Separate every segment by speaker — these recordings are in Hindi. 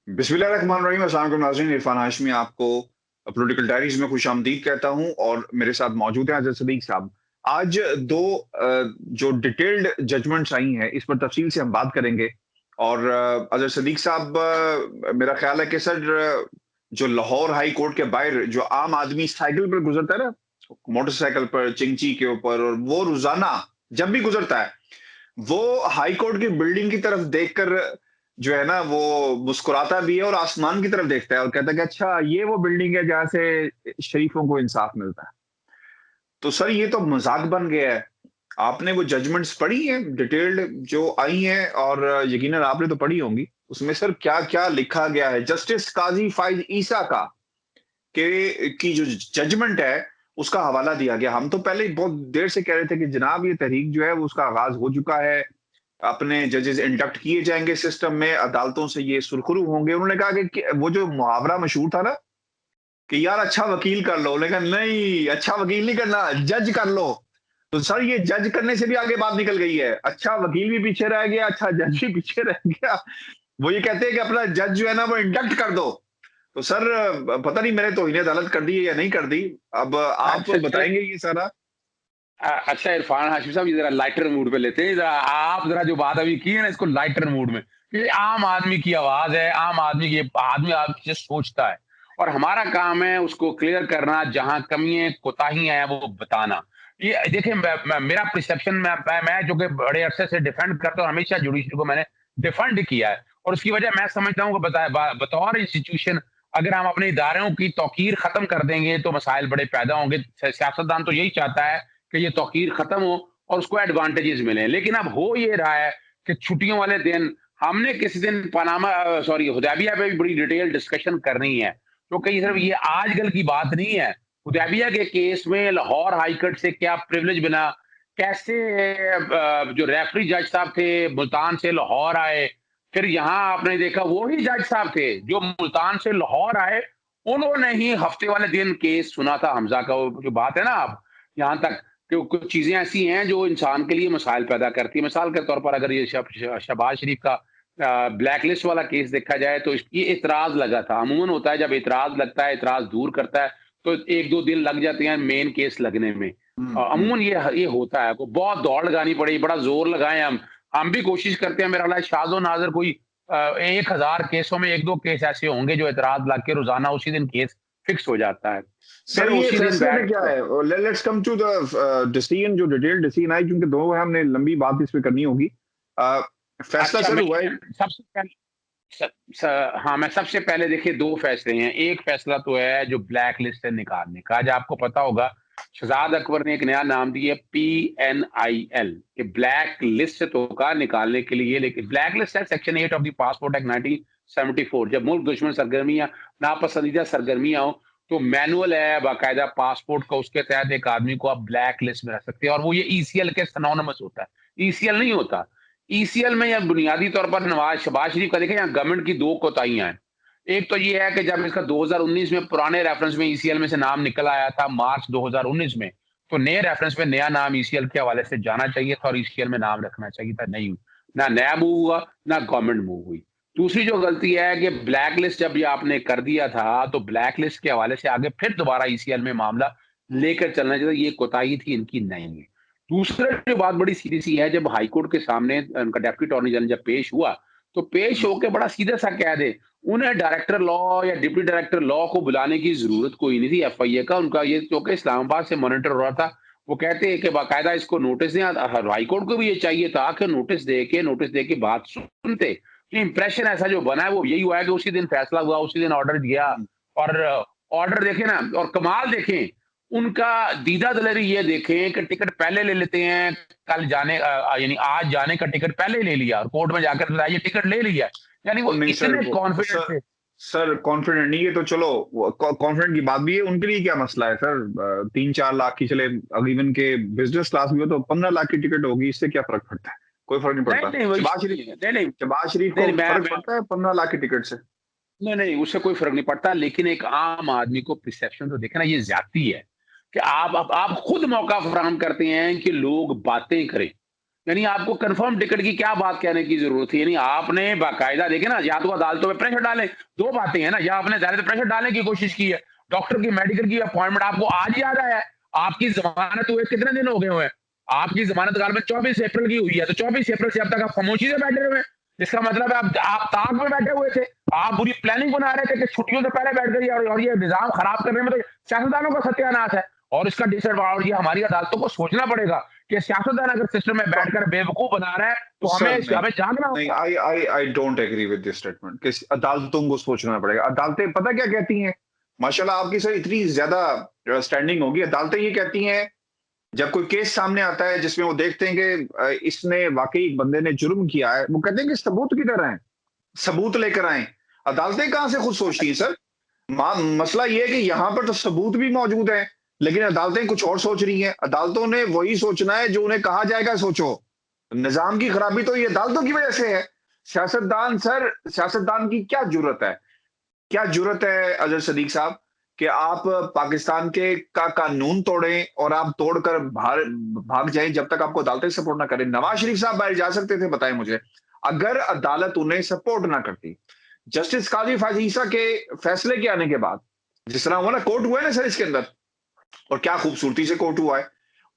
Speaker 1: बिस्मिल्लाहिर्रहमानिर्रहीम। अस्सलाम वालेकुम नाज़रीन, इरफान हाशमी आपको पॉलिटिकल डायरीज में खुशामदीद कहता हूं और मेरे साथ मौजूद हैं अजहर सदीक साहब। आज दो जो डिटेल्ड जजमेंट्स आई हैं इस पर तफसील से हम बात करेंगे। और अजहर सदीक साहब, मेरा ख्याल है कि सर, जो लाहौर हाई कोर्ट के बाहर जो आम आदमी साइकिल पर गुजरता है ना, मोटरसाइकिल पर, चिंची के ऊपर, और वो रोजाना जब भी गुजरता है, वो हाई कोर्ट की बिल्डिंग की तरफ देखकर जो है ना, वो मुस्कुराता भी है और आसमान की तरफ देखता है और कहता है कि अच्छा, ये वो बिल्डिंग है जहां से शरीफों को इंसाफ मिलता है। तो सर, ये तो मजाक बन गया है। आपने वो जजमेंट्स पढ़ी हैं डिटेल्ड जो आई हैं, और यकीनन आपने तो पढ़ी होंगी। उसमें सर क्या क्या लिखा गया है, जस्टिस काजी फाइज ईसा का के की जो जजमेंट है उसका हवाला दिया गया। हम तो पहले ही बहुत देर से कह रहे थे कि जनाब, ये तहरीक जो है वो उसका आगाज हो चुका है, अपने जजेस इंडक्ट किए जाएंगे सिस्टम में, अदालतों से ये सुरखरू होंगे। उन्होंने कहा कि वो जो मुहावरा मशहूर था ना कि यार अच्छा वकील कर लो, उन्होंने कहा नहीं, अच्छा वकील नहीं करना, जज कर लो। तो सर, ये जज करने से भी आगे बात निकल गई है। अच्छा वकील भी पीछे रह गया, अच्छा जज भी पीछे रह गया। वो ये कहते हैं कि अपना जज जो है ना वो इंडक्ट कर दो। तो सर, पता नहीं मैंने तौहीन अदालत कर दी है या नहीं कर दी। अब आप
Speaker 2: अच्छा अच्छा।
Speaker 1: बताएंगे ये सारा।
Speaker 2: अच्छा इरफान हाशमी साहब, ये जरा लाइटर मूड पे लेते हैं। जरा आप जरा जो बात अभी की है ना, इसको लाइटर मूड में। ये आम आदमी की आवाज है, आम आदमी की आदमी आपसे सोचता है, और हमारा काम है उसको क्लियर करना, जहां कमियां कोताहियां हैं वो बताना। ये देखिए, मेरा परसेप्शन, मैं जो कि बड़े अरसे से डिफेंड करता हूँ, हमेशा जुडिशरी को मैंने डिफेंड किया है। और उसकी वजह मैं समझता हूँ कि बतौर इंस्टीट्यूशन, अगर हम अपने इदारों की तौकीर खत्म कर देंगे तो मसाइल बड़े पैदा होंगे। सियासतदान तो यही चाहता है कि ये तौकीर खत्म हो और उसको एडवांटेजेस मिले। लेकिन अब हो ये रहा है कि छुट्टियों वाले दिन हमने किसी दिन पनामा, सॉरी, हुदैबिया पे भी बड़ी डिटेल डिस्कशन करनी है, क्योंकि सिर्फ ये आजकल की बात नहीं है। हुदैबिया के केस में लाहौर हाईकोर्ट से क्या प्रिविलेज बना, कैसे जो रेफरी जज साहब थे मुल्तान से लाहौर आए, फिर यहाँ आपने देखा वही जज साहब थे जो मुल्तान से लाहौर आए, उन्होंने ही हफ्ते वाले दिन केस सुना था हमजा का। वो जो बात है ना, आप यहाँ तक कि कुछ चीजें ऐसी हैं जो इंसान के लिए मसाइल पैदा करती है। मिसाल के तौर पर अगर ये शहबाज शरीफ का ब्लैक लिस्ट वाला केस देखा जाए, तो ये इतराज लगा था। अमूमन होता है जब इतराज लगता है, इतराज दूर करता है, तो एक दो दिन लग जाते हैं मेन केस लगने में।
Speaker 1: हम्म।
Speaker 2: अमूमन ये होता है, को बहुत दौड़ लगानी पड़ी, बड़ा जोर लगाए हम भी कोशिश करते हैं। मेरा ख्याल है शाज़ो नाज़िर कोई 1000 केसों में 1-2 केस ऐसे होंगे जो एतराज लग के रोजाना उसी दिन केस फिक्स हो जाता है। फिर
Speaker 1: सर, ये
Speaker 2: उसी दिन
Speaker 1: फैसले में
Speaker 2: बैठ
Speaker 1: क्या
Speaker 2: के
Speaker 1: है? Let's come to the decision, जो डिटेल डिसीजन आई, क्योंकि दो है, हमने लंबी बात इस पे करनी होगी। अ, फैसला
Speaker 2: अच्छा,
Speaker 1: सर
Speaker 2: मैं
Speaker 1: हुआ है।
Speaker 2: सबसे पहले स, स, हाँ, मैं सबसे पहले देखिए 2 फैसले हैं। एक फैसला तो है जो ब्लैक लिस्ट से निकालने का। आज आपको पता होगा शहजाद अकबर ने एक नया नाम दिया, PNIL, कि ब्लैक लिस्ट से धोखा निकालने के लिए। लेकिन ब्लैक लिस्ट है section 8 of the passport act 1974। जब मुल्क दुश्मन सरगर्मियां, नापसंदीदा सरगर्मियां हो, तो मैनुअल है बाकायदा पासपोर्ट का, उसके तहत एक आदमी को आप ब्लैक लिस्ट में रख सकते हैं, और वो ये ECL के सिनोनिमस होता है, ECL नहीं होता। ECL में या बुनियादी तौर पर नवाज शहबाज शरीफ का देखें, यहाँ गवर्नमेंट की 2 कोताहियां हैं। एक तो ये है कि जब इसका 2019 में पुराने रेफरेंस में ECL में से नाम निकल आया था मार्च 2019 में, तो नए रेफरेंस में नया नाम ECL के हवाले से जाना चाहिए था और ECL में नाम रखना चाहिए था। नहीं, ना नया मूव हुआ, ना गवर्नमेंट मूव हुई। दूसरी जो गलती है कि ब्लैक लिस्ट जब ये आपने कर दिया था, तो ब्लैक लिस्ट के हवाले से आगे फिर दोबारा ECL में मामला लेकर चलना चाहिए। ये कोताही थी, इनकी नहीं है। दूसरा जो बात बड़ी सीधी सी है, जब हाईकोर्ट के सामने उनका डेप्यूटी अटॉर्नी जनरल जब पेश हुआ, तो पेश होके बड़ा सीधा सा कह दे, उन्हें डायरेक्टर लॉ या डिप्टी डायरेक्टर लॉ को बुलाने की जरूरत कोई नहीं थी FIA का। उनका ये, क्योंकि इस्लामाबाद से मॉनिटर हो रहा था, वो कहते हैं कि बाकायदा इसको नोटिस दें। हाईकोर्ट को भी ये चाहिए था कि नोटिस दे के बात सुनते। इंप्रेशन ऐसा जो बना है वो यही हुआ है कि उसी दिन फैसला हुआ, उसी दिन ऑर्डर दिया। और ऑर्डर देखें ना, और कमाल देखें, उनका दीदा दलेरी ये देखें कि टिकट पहले ले लेते हैं। कल जाने यानी आज जाने का टिकट पहले ले लिया और कोर्ट में जाकर बताया ये टिकट ले लिया। यानी वो
Speaker 1: नहीं सर,
Speaker 2: इतने
Speaker 1: वो
Speaker 2: कॉन्फिडेंट थे।
Speaker 1: सर कॉन्फिडेंट नहीं है तो चलो, कॉन्फिडेंट की बात भी है। उनके लिए क्या मसला है सर? 3-4 लाख की चले, अगर इवन के बिजनेस क्लास में हो तो 15 लाख की टिकट होगी, इससे क्या फर्क पड़ता है? कोई फर्क नहीं
Speaker 2: नहीं
Speaker 1: पड़ता।
Speaker 2: नहीं, वही
Speaker 1: शहबाज शरीफ,
Speaker 2: नहीं नहीं
Speaker 1: शहबाज शरीफ
Speaker 2: नहीं
Speaker 1: को
Speaker 2: नहीं,
Speaker 1: फर्क पड़ता है 15 लाख की टिकट से?
Speaker 2: नहीं नहीं, उससे कोई फर्क नहीं पड़ता। लेकिन एक आम आदमी को परसेप्शन तो देखे ना, ये ज्यादती है कि आप खुद मौका फराहम करते हैं कि लोग बातें करें। यानी आपको कंफर्म टिकट की क्या बात कहने की जरूरत है? यानी आपने बाकायदा देखे ना, या तो अदालतों में प्रेशर डालें, दो बातें हैं ना, या आपने ज्यादा प्रेशर डालने की कोशिश की है, डॉक्टर की मेडिकल की अपॉइंटमेंट आपको आज याद आया है, आपकी जमानत हुए कितने दिन हो गए हुए हैं, आपकी जमानत गाल में 24 अप्रैल की हुई है, तो 24 अप्रैल से अब तक आप खामोशी से बैठे हुए हैं। इसका मतलब है आप ताक में बैठे हुए थे, आप पूरी प्लानिंग बना रहे थे कि छुट्टियों से पहले बैठ गई, और ये निजाम खराब करने में तो सियासतदानों का सत्यानाश है। और इसका डिसएडवांटेज, ये हमारी अदालतों को सोचना पड़ेगा कि सियासतदान अगर सिस्टम में
Speaker 1: तो
Speaker 2: बैठकर बेवकूफ बना रहा है तो हमें
Speaker 1: सर नहीं,
Speaker 2: हमें जागना
Speaker 1: नहीं,
Speaker 2: होगा।
Speaker 1: I don't agree with this statement कि अदालतों को सोचना पड़ेगा। अदालतें पता क्या कहती हैं? माशाल्लाह आपकी सर इतनी ज्यादा स्टैंडिंग होगी। अदालतें ये कहती हैं, जब कोई केस सामने आता है जिसमें वो देखते हैं कि इसने वाकई एक बंदे ने जुर्म किया है, वो कहते हैं कि सबूत किधर है, सबूत लेकर आए। अदालतें कहां से खुद सोचती हैं सर? मसला ये है कि यहाँ पर तो सबूत भी मौजूद है, लेकिन अदालतें कुछ और सोच रही हैं। अदालतों ने वही सोचना है जो उन्हें कहा जाएगा सोचो। निजाम की खराबी तो ये अदालतों की वजह से है। सियासतदान सर, सियासतदान की क्या जुर्रत है, क्या जुर्रत है अजहर सदीक साहब, कि आप पाकिस्तान के का कानून तोड़ें और आप तोड़कर बाहर भाग जाएं जब तक आपको अदालतें सपोर्ट ना करें। नवाज शरीफ साहब बाहर जा सकते थे, बताएं मुझे, अगर अदालत उन्हें सपोर्ट ना करती। जस्टिस काजी फाजीसा के फैसले के आने के बाद, जिस तरह हुआ ना, कोर्ट हुआ है ना सर इसके अंदर, और क्या खूबसूरती से कोर्ट हुआ है,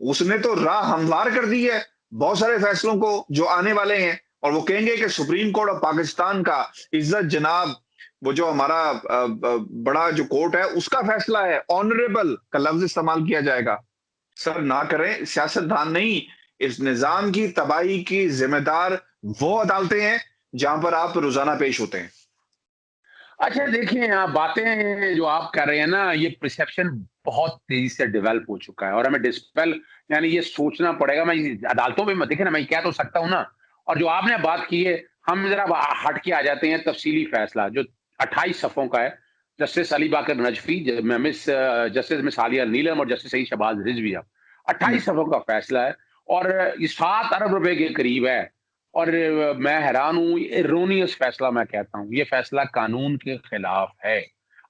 Speaker 1: उसने तो राह हमवार कर दी है बहुत सारे फैसलों को जो आने वाले हैं। और वो कहेंगे कि सुप्रीम कोर्ट ऑफ पाकिस्तान का, इज्जत जनाब, वो जो हमारा बड़ा जो कोर्ट है उसका फैसला है, ऑनरेबल का लफ्ज इस्तेमाल किया जाएगा। सर ना करें, सियासतदान नहीं, इस निजाम की तबाही की जिम्मेदार वो अदालतें हैं जहां पर आप रोजाना पेश होते हैं।
Speaker 2: अच्छा देखिए, आप बातें जो आप कर रहे हैं ना, ये परसेप्शन बहुत तेजी से डेवलप हो चुका है और हमें डिस्पेल, यानी ये सोचना पड़ेगा। मैं अदालतों में देखे ना, मैं कह तो सकता हूँ ना। और जो आपने बात की है, हम जरा हट के आ जाते हैं तफसीली फैसला जो 28 सफ़ों का है। जस्टिस अली बाकर नजफी, जस्टिस मिस आलिया नीलम और जस्टिस सईद शहबाज रिजवी, 28 सफ़ों का फैसला है और ये 7 अरब रुपए के करीब है। और मैं हैरान हूँ, एरोनियस फैसला मैं कहता हूँ, ये फैसला कानून के खिलाफ है।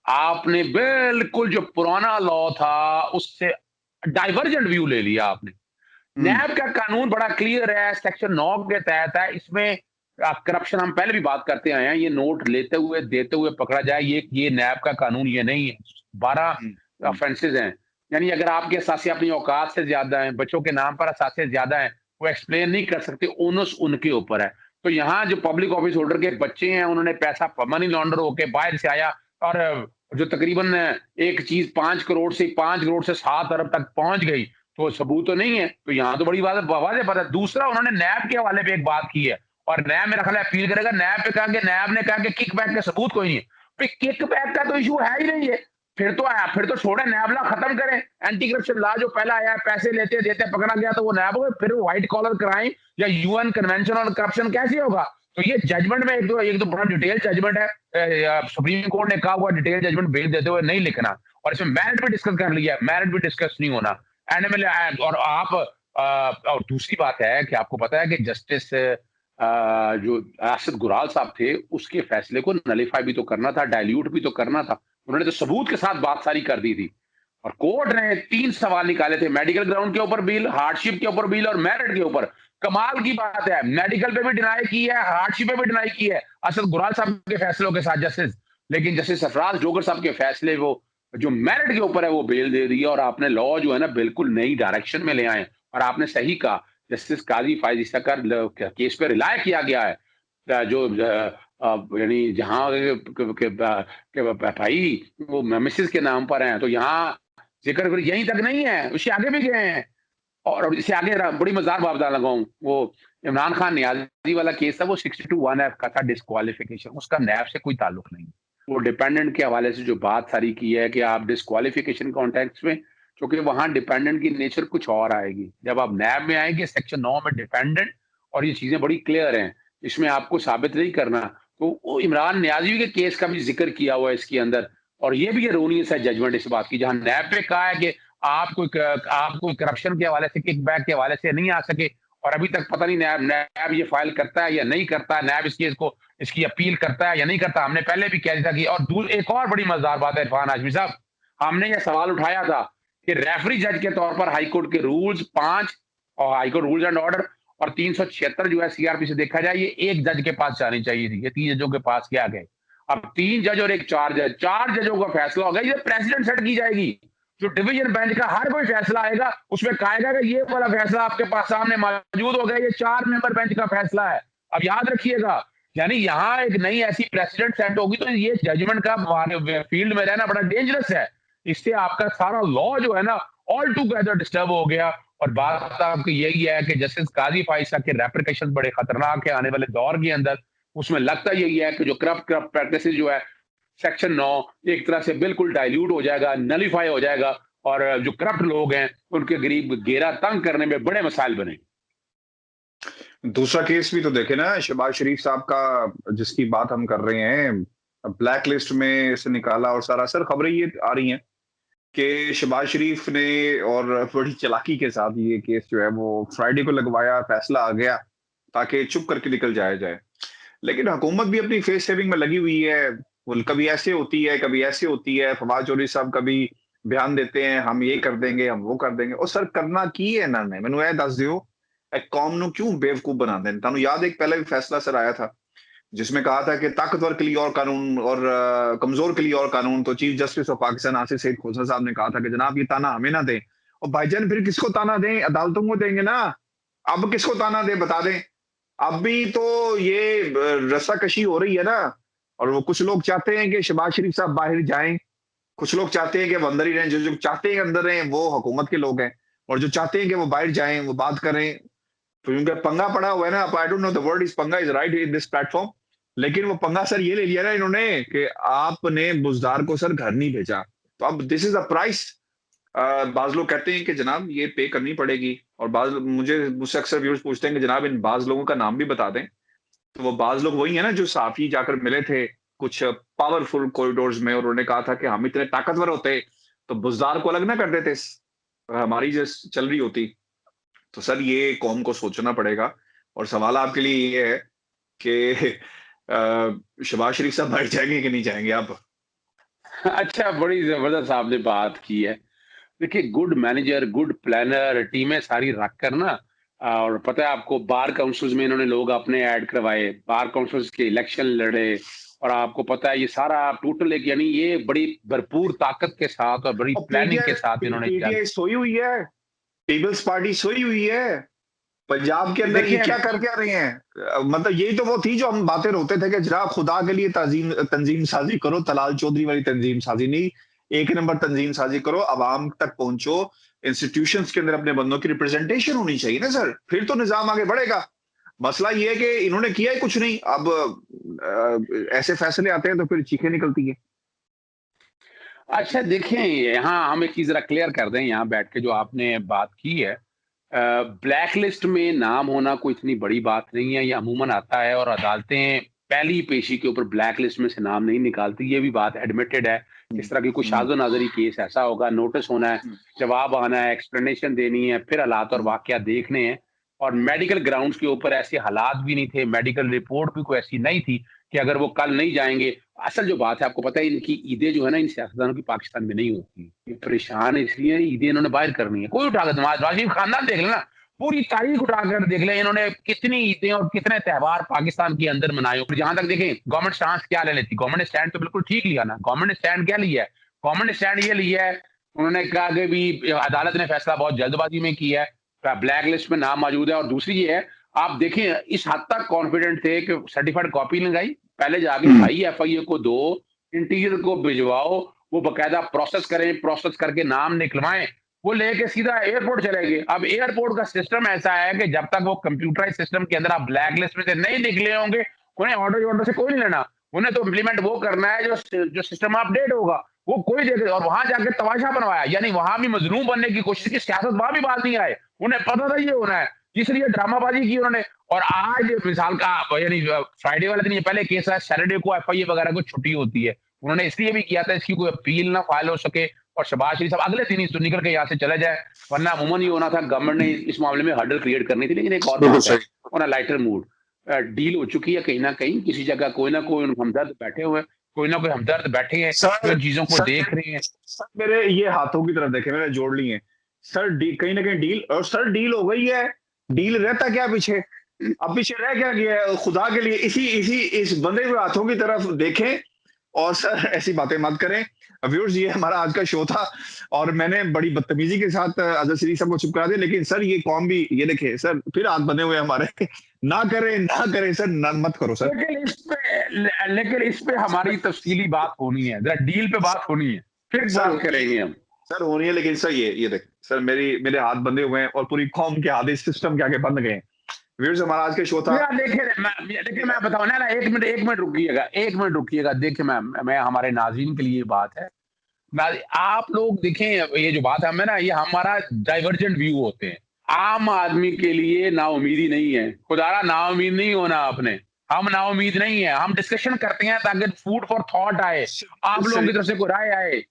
Speaker 2: आपने बिल्कुल जो पुराना लॉ था उससे डाइवर्जेंट व्यू ले लिया आपने।
Speaker 1: हम्म।
Speaker 2: नैब का कानून बड़ा क्लियर है, सेक्शन 9 के तहत है। इसमें करप्शन हम पहले भी बात करते आए हैं, ये नोट लेते हुए देते हुए पकड़ा जाए, ये नैब का कानून ये नहीं है। 12
Speaker 1: हम्म। हम्म।
Speaker 2: ऑफेंसेस हैं। यानी अगर आपके असासे अपनी औकात से ज्यादा हैं, बच्चों के नाम पर असासे ज्यादा हैं, वो एक्सप्लेन नहीं कर सकते, ओनस उनके ऊपर है। तो यहाँ जो पब्लिक ऑफिस होल्डर के बच्चे हैं, उन्होंने पैसा मनी लॉन्डर होके बाहर से आया और जो तकरीबन एक चीज 5 करोड़ से 7 अरब तक पहुंच गई, तो सबूत तो नहीं है। तो यहाँ तो बड़ी बात है, वाज़ेह बात है। दूसरा, उन्होंने नैब के हवाले पे एक बात की है और नैब मेरा ख्याल है अपील करेगा। नैब पे कहा कि नैब ने कहा कि किकबैक का सबूत कोई नहीं है। फिर किकबैक का तो इशू है ही नहीं है। फिर तो आया, फिर तो छोड़े, नैब ला खत्म करें। एंटी करप्शन ला जो पहला आया, पैसे लेते देते पकड़ा गया तो वो नैब हो गए। फिर व्हाइट कॉलर क्राइम या यूएन कन्वेंशन ऑन करप्शन कैसे होगा? तो ये जजमेंट में एक तो बड़ा डिटेल जजमेंट है। सुप्रीम कोर्ट ने कहा हुआ डिटेल जजमेंट भेज देते हुए नहीं लिखना, और इसमें मेरिट भी डिस्कस कर लिया, मेरिट भी डिस्कस नहीं होना। एंड और आप और दूसरी बात है कि आपको पता है कि जस्टिस जो राशिद गुराल साहब थे, उसके फैसले को नलीफाई भी तो करना था, डाइल्यूट भी तो करना था। उन्होंने तो सबूत के साथ बात सारी कर दी थी। और कोर्ट ने 3 सवाल निकाले थे, मेडिकल ग्राउंड के ऊपर बिल, हार्डशिप के ऊपर बिल और मेरिट के ऊपर। कमाल की बात है, मेडिकल पे भी डिनाई की है, हार्डशिप पे भी डिनाई की है असद गुराल साहब के फैसलों के साथ जस्टिस। लेकिन जस्टिस सरफराज जोगर साहब के फैसले, वो जो मेरिट के ऊपर है, वो बेल दे दी है। और आपने लॉ जो है ना बिल्कुल नई डायरेक्शन में ले आए। और आपने सही कहा, जस्टिस काजी फायज ईसा का केस पे रिलाय किया गया है। जो यानी जहाँ भाई वो मिसेस के नाम पर हैं, तो यहाँ जिक्र फिर यहीं तक नहीं है, उससे आगे भी गए हैं। और इससे आगे बड़ी मजेदार बात बता लगाऊं, वो इमरान खान नियाजी वाला केस था, वो 62(1) का था, डिस्क्वालिफिकेशन, उसका नैब से कोई ताल्लुक नहीं। वो डिपेंडेंट के हवाले से जो बात सारी की है कि आप डिस्क्वालिफिकेशन कॉन्टेक्स्ट में, क्योंकि वहां डिपेंडेंट की नेचर कुछ और आएगी। जब आप नैब में आएंगे, सेक्शन 9 में डिपेंडेंट, और ये चीजें बड़ी क्लियर हैं, इसमें आपको साबित नहीं करना। तो वो इमरान नियाजी के केस का भी जिक्र किया हुआ है इसके अंदर। और ये भी एरोनियस है जजमेंट इस बात की, जहां नैब पे कहा है कि आप कोई करप्शन के हवाले से, किकबैक के हवाले से नहीं आ सके। और अभी तक पता नहीं नैब नैब ये फाइल करता है या नहीं करता, नैब इस केस को, इसकी अपील करता है या नहीं करता। हमने पहले भी कह दिया था कि, और एक और बड़ी मजेदार बात है इरफान हाशमी साहब, हमने ये सवाल उठाया था कि रेफरी जज के तौर पर हाईकोर्ट के रूल्स 5 और हाईकोर्ट रूल्स एंड ऑर्डर और 376 जो है सीआरपी से देखा जाए ये एक जज के पास जानी चाहिए थी, ये 3 जजों के पास क्या गए। अब 3 जज और एक 4 जज, 4 जजों का फैसला होगा, ये प्रेसिडेंट सेट की जाएगी। जो डिवीजन बेंच का हर कोई फैसला आएगा उसमें कहेगा कि ये वाला फैसला आपके पास सामने मौजूद हो गया, ये 4 मेंबर बेंच का फैसला है। अब याद रखिएगा, यानी यहाँ एक नई ऐसी प्रेसिडेंट सेट होगी तो ये जजमेंट का फील्ड में रहना बड़ा डेंजरस है। इससे आपका सारा लॉ जो है ना ऑल टुगेदर डिस्टर्ब हो गया। और बात आपकी यही है कि जस्टिस काजी फाइसा के रेप्रिकेशन बड़े खतरनाक है आने वाले दौर के अंदर। उसमें लगता यही है कि जो करप्ट प्रैक्टिस जो है सेक्शन 9 एक तरह से बिल्कुल डाइल्यूट हो जाएगा, नलीफाई हो जाएगा, और जो करप्ट लोग हैं उनके गरीब घेरा तंग करने में बड़े मसाइल बने।
Speaker 1: दूसरा केस भी तो देखे ना, शहबाज शरीफ साहब का, जिसकी बात हम कर रहे हैं, ब्लैक लिस्ट में से निकाला, और सारा सर खबरें ये आ रही हैं कि शहबाज शरीफ ने और बड़ी चालाकी के साथ ये केस जो है वो फ्राइडे को लगवाया, फैसला आ गया ताकि चुप करके निकल जाया जाए। लेकिन हुकूमत भी अपनी फेस सेविंग में लगी हुई है, वो कभी ऐसे होती है कभी ऐसे होती है। फवाद चौधरी साहब कभी बयान देते हैं हम ये कर देंगे हम वो कर देंगे, और सर करना की है इन्होंने, मैनू यह दस दियो कौम ਨੂੰ क्यों बेवकूफ बना दें। ਤੁਹਾਨੂੰ याद एक पहले भी फैसला सर आया था जिसमें कहा था कि ताकतवर के लिए और कानून और कमजोर के लिए और कानून। तो chief justice of Pakistan Asif Saeed Khosa साहब ने कहा था कि जनाब ये ताना हमें ना दें। और भाईजान फिर किसको ताना दें? अदालतों को देंगे ना। अब किसको ताना दें बता दें। अब भी तो ये रस्साकशी हो रही है ना, और वो कुछ लोग चाहते हैं कि शहबाज शरीफ साहब बाहर जाएं, कुछ लोग चाहते हैं कि वो अंदर ही रहें। जो चाहते हैं अंदर रहें वो हुकूमत के लोग हैं, और जो चाहते हैं कि वो बाहर जाएं वो बात करें। तो उनका पंगा पड़ा हुआ है ना। I don't know the word is पंगा is right in this platform, लेकिन वो पंगा सर ये ले लिया ना इन्होंने कि आपने बुजदार को सर घर नहीं भेजा। तो अब दिस इज अ प्राइस। बाज लोग कहते हैं कि जनाब ये पे करनी पड़ेगी, और मुझसे अक्सर व्यूअर्स पूछते हैं कि जनाब इन बाज लोगों का नाम भी बता दें। तो वो बाज लोग वही है ना जो साफी जाकर मिले थे कुछ पावरफुल कॉरिडोर्स में, और उन्होंने कहा था कि हम इतने ताकतवर होते तो बुजदार को अलग ना कर देते, हमारी जो चल रही होती। तो सर ये कौम को सोचना पड़ेगा। और सवाल आपके लिए ये है कि शहबाज शरीफ साहब बैठ जाएंगे कि नहीं जाएंगे आप?
Speaker 2: अच्छा, बड़ी जबरदस्त आपने बात की है। देखिए, गुड मैनेजर, गुड प्लानर, टीमें सारी रख कर ना, और पता है आपको बार काउंसिल्स में इन्होंने लोग अपने ऐड करवाए, बार काउंसिल्स के इलेक्शन लड़े, और आपको पता है ये सारा टोटल एक, यानी ये बड़ी भरपूर ताकत के साथ और बड़ी
Speaker 1: और
Speaker 2: प्लानिंग के
Speaker 1: पीटीआई
Speaker 2: साथ इन्होंने किया।
Speaker 1: पीटीआई सोई हुई है, पीपल्स पार्टी सोई हुई है पंजाब के अंदर। ये
Speaker 2: देखिए,
Speaker 1: क्या कर क्या रहे हैं? मतलब यही तो वो थी जो हम बातें रोते थे कि जनाब खुदा के लिए तंजीम तंजीम साजी करो, तलाल चौधरी वाली तंजीम साजी नहीं, एक नंबर तंजीम साजी करो, अवाम तक पहुंचो, इंस्टीट्यूशंस के अंदर अपने बंदों की रिप्रेजेंटेशन होनी चाहिए ना सर, फिर तो निजाम आगे बढ़ेगा। मसला ये है कि इन्होंने किया ही कुछ नहीं। अब ऐसे फैसले आते हैं तो फिर चीखें निकलती है।
Speaker 2: अच्छा देखिए, यहाँ हम एक चीज जरा क्लियर कर दें, यहाँ बैठ के जो आपने बात की है, ब्लैक लिस्ट में नाम होना कोई इतनी बड़ी बात नहीं है, ये अमूमन आता है, और अदालतें पहली पेशी के ऊपर ब्लैक लिस्ट में से नाम नहीं निकालती, ये भी बात एडमिटेड है। इस तरह की कोई
Speaker 1: हम्म,
Speaker 2: शाज़ो नाज़री केस ऐसा होगा, नोटिस होना है,
Speaker 1: हम्म,
Speaker 2: जवाब आना है, एक्सप्लेनेशन देनी है, फिर हालात और
Speaker 1: हम्म,
Speaker 2: वाकया देखने हैं। और मेडिकल ग्राउंड्स के ऊपर ऐसे हालात भी नहीं थे, मेडिकल रिपोर्ट भी कोई ऐसी नहीं थी कि अगर वो कल नहीं जाएंगे। असल जो बात है आपको पता है, इनकी ईदें जो है ना इन सियासतदानों की पाकिस्तान में नहीं होती, ये परेशान है, इसलिए ईदें इन्होंने बाहर करनी है। कोई उठाकर नवाज शरीफ खानदान देख लेना, पूरी तारीख उठाकर देख लें इन्होंने कितनी ईदें और कितने त्योहार पाकिस्तान के अंदर मनाए। और जहां तक देखें गवर्नमेंट स्टांस क्या ले लेती, गवर्नमेंट ने स्टैंड तो बिल्कुल ठीक लिया ना। गवर्नमेंट ने स्टैंड क्या लिया है? गवर्नमेंट ने स्टैंड ये लिया है, उन्होंने कहा कि भी अदालत ने फैसला बहुत जल्दबाजी में किया है, ब्लैक लिस्ट में नाम मौजूद है। और दूसरी ये है, आप देखें इस हद तक कॉन्फिडेंट थे कि सर्टिफाइड कॉपी लगाई, पहले जाके
Speaker 1: हम्म।
Speaker 2: भाई एफआईए को दो, इंटीरियर को भिजवाओ, वो बकायदा प्रोसेस करें, प्रोसेस करके नाम निकलवाएं, वो लेके सीधा एयरपोर्ट चले गए। अब एयरपोर्ट का सिस्टम ऐसा है कि जब तक वो कंप्यूटराइज सिस्टम के अंदर आप ब्लैक लिस्ट में से नहीं निकले होंगे, उन्हें ऑर्डर से कोई नहीं लेना। उन्हें तो इम्प्लीमेंट वो करना है जो सिस्टम अपडेट होगा, वो कोई देखे। और वहां जाके तमाशा बनवाया, यानी वहां भी मजलूम बनने की कोशिश की, सियासत वहां भी बात नहीं आए, उन्हें पता था ये होना है, इसलिए ड्रामाबाजी की उन्होंने। और आज मिसाल का यानी फ्राइडे वाले दिन, ये पहले केस है, सैटरडे को एफआईए वगैरह को छुट्टी होती है, उन्होंने इसलिए भी किया था इसकी कोई अपील ना फाइल हो सके, और शहबाज शरीफ साहब अगले दिन ही तो निकल के यहाँ से चले जाए। वरना अमूमन ये होना था, गवर्नमेंट ने इस मामले में हर्डल क्रिएट करनी थी। लेकिन एक और
Speaker 1: बिल्कुल
Speaker 2: बात है,
Speaker 1: सही।
Speaker 2: On a lighter mood, deal हो चुकी है कहीं ना कहीं, किसी जगह कोई ना कोई हमदर्द बैठे हुए हैं, कोई ना कोई हमदर्द बैठे हैं जो
Speaker 1: सर
Speaker 2: इन चीजों को
Speaker 1: सर
Speaker 2: देख रहे हैं।
Speaker 1: सर मेरे ये हाथों की तरफ देखे, मैंने जोड़ ली है सर, कहीं ना कहीं डील, और सर डील हो गई है। डील रहता क्या पीछे? अब पीछे रह क्या गया है? खुदा के लिए इसी इसी इस बंधे हुए हाथों की तरफ देखें और सर ऐसी बातें मत करें। व्यूअर्स, ये हमारा आज का शो था और मैंने बड़ी बदतमीजी के साथ अज़हर सिद्दीकी साहब को चुप करा दिया, लेकिन सर ये कौम भी ये देखिए सर फिर हाथ बंधे हुए हैं हमारे। ना करें सर, मत करो सर।
Speaker 2: लेकिन इस पे हमारी तफसीली बात होनी है, जरा डील पे बात होनी है, फिर
Speaker 1: सर
Speaker 2: बात करेंगे हम।
Speaker 1: सर होनी है, लेकिन सर ये देखिए सर मेरे हाथ बंधे हुए हैं और पूरी कौम के हाथ इस सिस्टम के आगे बंध गए हैं। व्यूअर्स, हमारा आज का शो था।
Speaker 2: यार देखिए मैं बताऊं ना, 1 मिनट रुकिएगा। देखिए मैं हमारे नाज़रीन के लिए ये बात है। आप लोग देखें, ये जो बात है हमें ना, ये हमारा डाइवर्जेंट व्यू होते हैं। आम आदमी के लिए नाउमीदी नहीं है, खुदारा नाउमीद नहीं होना आपने। हम नाउमीद नहीं है, हम डिस्कशन करते हैं ताकि फूड फॉर थॉट आए, आप लोगों
Speaker 1: सर
Speaker 2: की तरफ से कोई राय आए।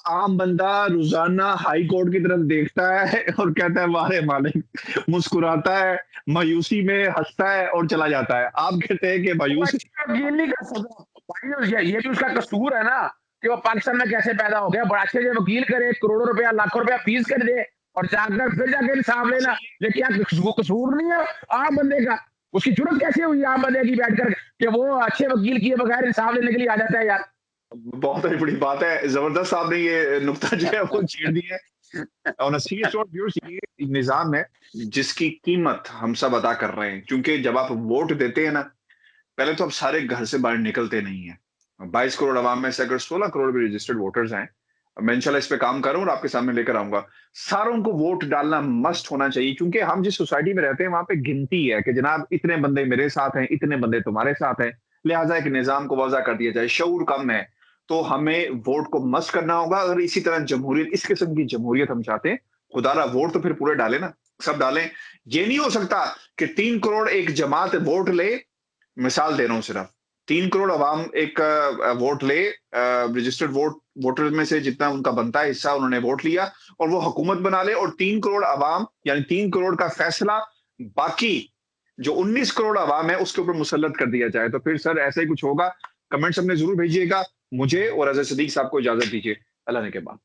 Speaker 1: आम बंदा रोजाना हाई कोर्ट की तरफ देखता है और कहता है वाह रे मालिक, मुस्कुराता है, मायूसी में हंसता है और चला जाता है। आप कहते हैं कि
Speaker 2: वो
Speaker 1: मायूसी।
Speaker 2: अच्छा वकील नहीं कर सकता भाई, ये भी उसका कसूर है ना कि वो पाकिस्तान में कैसे पैदा हो गया। बड़ा अच्छे से वकील करे, करोड़ों रुपया लाखों रुपया फीस कर दे और जाकर फिर जाके इंसाफ लेना, ये क्या वो कसूर नहीं है आम बंदे का? उसकी जरूरत कैसे हुई आम बंदे की बैठकर कि वो अच्छे वकील किए बगैर इंसाफ लेने के लिए आ जाता है यार?
Speaker 1: बहुत ही बड़ी बात है, जबरदस्त साहब ने ये नुक्ता जो है वो छेड़ दिया है। On a serious note viewers, ये निजाम है जिसकी कीमत हम सब अदा कर रहे हैं, क्योंकि जब आप वोट देते हैं ना, पहले तो आप सारे घर से बाहर निकलते नहीं है। 22 करोड़ आवाम में से अगर 16 करोड़ भी रजिस्टर्ड वोटर्स हैं, मैं इंशाल्लाह इस पे काम कर रहा हूँ और आपके सामने लेकर आऊंगा। सारों को वोट डालना मस्ट होना चाहिए, क्योंकि हम जिस सोसाइटी में रहते हैं वहां पे गिनती है कि जनाब इतने बंदे मेरे साथ हैं, इतने बंदे तुम्हारे साथ हैं। लिहाजा एक निजाम को वजह कर दिया जाए, शऊर कम है, तो हमें वोट को मस्ट करना होगा। अगर इसी तरह जमहूरियत, इस किस्म की जमहूरियत हम चाहते हैं, खुदारा वोट तो फिर पूरे डालें ना, सब डालें। ये नहीं हो सकता कि 3 करोड़ एक जमात वोट ले, मिसाल दे रहा हूँ सिर्फ, 3 करोड़ अवाम एक वोट ले, रजिस्टर्ड वोटर में से जितना उनका बनता है हिस्सा उन्होंने वोट लिया और वो हुकूमत बना ले, और 3 करोड़ अवाम यानी 3 करोड़ का फैसला बाकी जो 19 करोड़ अवाम है उसके ऊपर मुसल्लत कर दिया जाए, तो फिर सर ऐसा ही कुछ होगा। कमेंट्स हमने जरूर भेजिएगा। मुझे और अजहर सिद्दीकी साहब को इजाजत दीजिए। अल्लाह ने के बाद।